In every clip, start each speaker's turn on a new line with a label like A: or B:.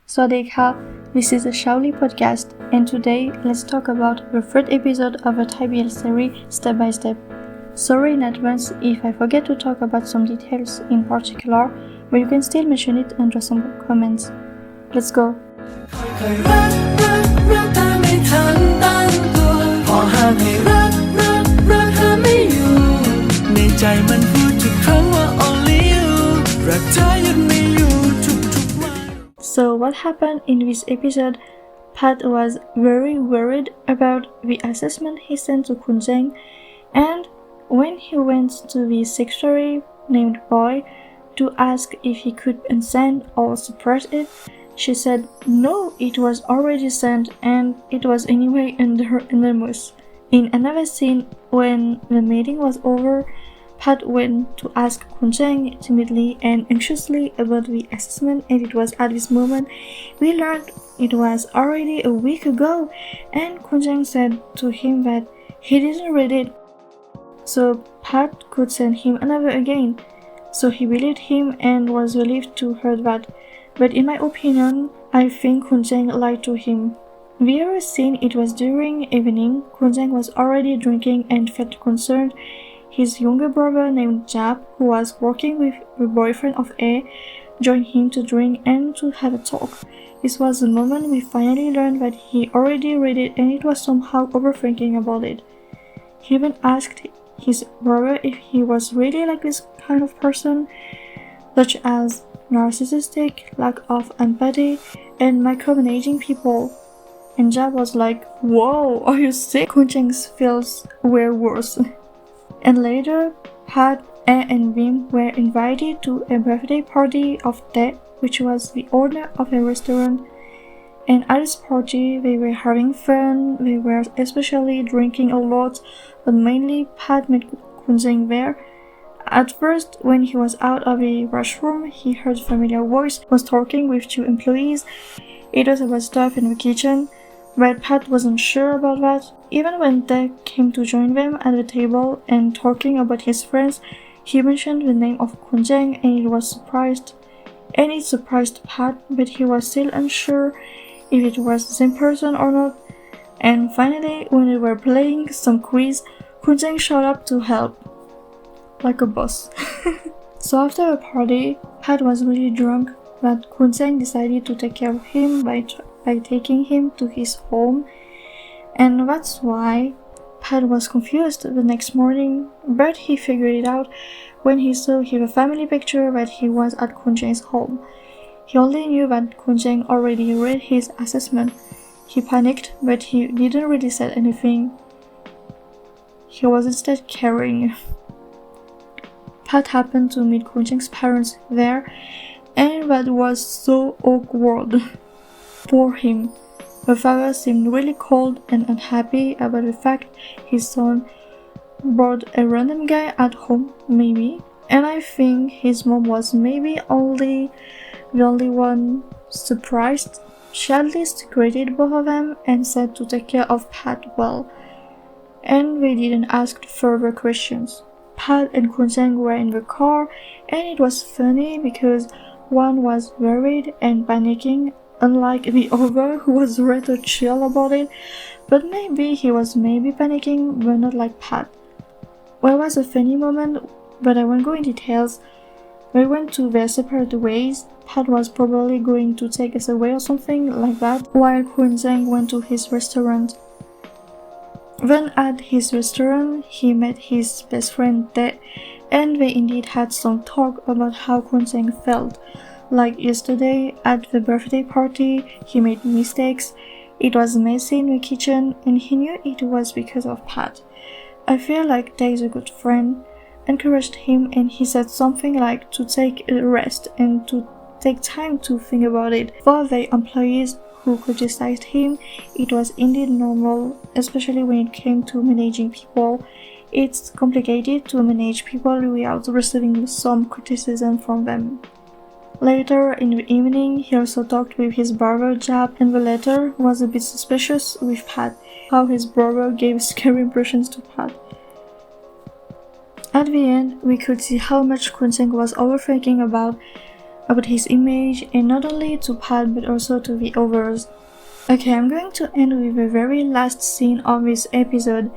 A: Swadika, this is a Shaoli podcast, and today let's talk about the third episode of a thaibl series, Step by Step. Sorry in advance if I forget to talk about some details in particular, but you can still mention it under some comments. Let's go. So what happened in this episode? Pat was very worried about the assessment he sent to Kunjeng, and when he went to the secretary named Boy to ask if he could unsend or suppress it, she said no, it was already sent and it was anyway under anonymous. In another scene, when the meeting was over, Pat went to ask Kunjeng timidly and anxiously about the assessment, and it was at this moment we learned it was already a week ago, and Kunjeng said to him that he didn't read it, so Pat could send him another again. So he believed him and was relieved to hear that, but in my opinion, I think Kunjeng lied to him. The other scene, it was during evening. Kunjeng was already drinking and felt concerned. His younger brother named Jap, who was working with the boyfriend of A, joined him to drink and to have a talk. This was the moment we finally learned that he already read it and it was somehow overthinking about it. He even asked his brother if he was really like this kind of person, such as narcissistic, lack of empathy, and micromanaging people. And Jap was like, "Whoa, are you sick?" Kunjeng's feels were worse. And later, Pat, A and Vim were invited to a birthday party of Tae, which was the owner of a restaurant. And at this party, they were having fun, they were especially drinking a lot, but mainly Pat met Kunjeng there. At first, when he was out of the washroom, he heard a familiar voice was talking with two employees. It was about stuff in the kitchen, but Pat wasn't sure about that. Even when Tae came to join them at the table and talking about his friends, he mentioned the name of Kunjeng and it surprised Pat, but he was still unsure if it was the same person or not. And finally, when they were playing some quiz, Kunjeng showed up to help, like a boss. So after the party, Pat was really drunk, but Kunjeng decided to take care of him by taking him to his home, and that's why Pat was confused the next morning, but he figured it out when he saw his family picture that he was at Kunjeng's home. He only knew that Kunjeng already read his assessment. He panicked, but he didn't really say anything. He was instead caring. Pat happened to meet Kunjeng's parents there, and that was so awkward. Poor him. The father seemed really cold and unhappy about the fact his son brought a random guy at home, maybe. And I think his mom was maybe the only one surprised. She at least greeted both of them and said to take care of Pat well. And they didn't ask further questions. Pat and Kunjeng were in the car, and it was funny because one was worried and panicking, unlike the other who was rather chill about it, but maybe he was panicking, but not like Pat. Well, it was a funny moment, but I won't go in details. They went to their separate ways. Pat was probably going to take us away or something like that, while Kunjeng went to his restaurant. Then at his restaurant, he met his best friend Tae, and they indeed had some talk about how Kunjeng felt. Like yesterday at the birthday party, he made mistakes. It was messy in the kitchen, and he knew it was because of Pat. I feel like Tae is a good friend, encouraged him, and he said something like to take a rest and to take time to think about it. For the employees who criticized him, it was indeed normal, especially when it came to managing people. It's complicated to manage people without receiving some criticism from them. Later in the evening, he also talked with his brother Jap, and the latter was a bit suspicious with Pat, how his brother gave scary impressions to Pat. At the end, we could see how much Kunjeng was overthinking about about his image, and not only to Pat but also to the others. Okay, I'm going to end with the very last scene of this episode.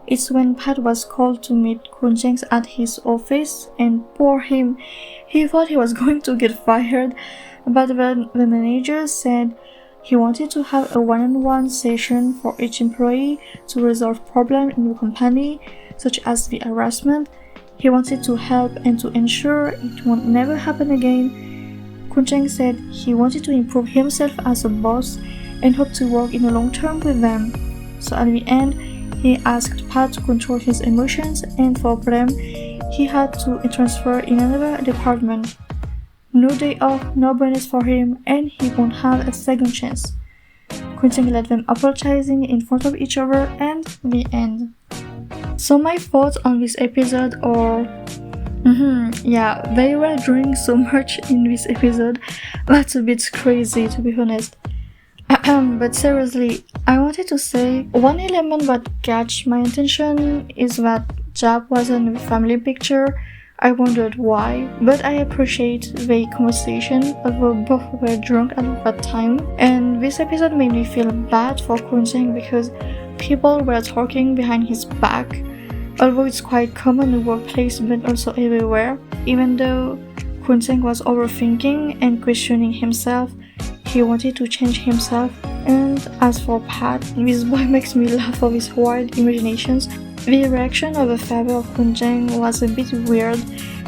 A: It's when Pat was called to meet Kun Cheng at his office, and poor him, he thought he was going to get fired, but then the manager said he wanted to have a one-on-one session for each employee to resolve problems in the company, such as the harassment. He wanted to help and to ensure it won't never happen again. Kun Cheng said he wanted to improve himself as a boss and hoped to work in the long term with them. So at the end, he asked Pat to control his emotions, and for Prem, he had to transfer in another department. No day off, no bonus for him, and he won't have a second chance. Kun Cheng let them apologizing in front of each other, and the end. So my thoughts on this episode are... they were drinking so much in this episode. That's a bit crazy, to be honest. But seriously, I wanted to say one element that catch my attention is that Jap wasn't in the family picture. I wondered why, but I appreciate the conversation, although both were drunk at that time. And this episode made me feel bad for Kun Cheng because people were talking behind his back, although it's quite common in the workplace but also everywhere. Even though Kun Cheng was overthinking and questioning himself, he wanted to change himself. And as for Pat, this boy makes me laugh of his wild imaginations. The reaction of the father of Kun Cheng was a bit weird.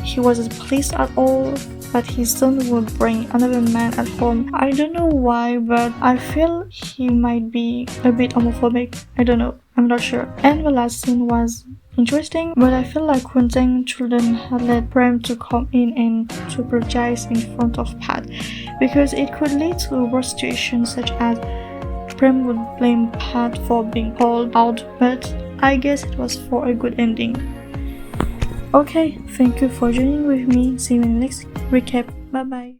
A: He wasn't pleased at all that his son would bring another man at home. I don't know why, but I feel he might be a bit homophobic. I don't know, I'm not sure. And the last scene was interesting, but I feel like Kun Cheng shouldn't have let Prem to come in and to apologize in front of Pat, because it could lead to worse situations such as Prem would blame Pat for being called out, but I guess it was for a good ending. Okay, thank you for joining with me. See you in the next recap. Bye bye.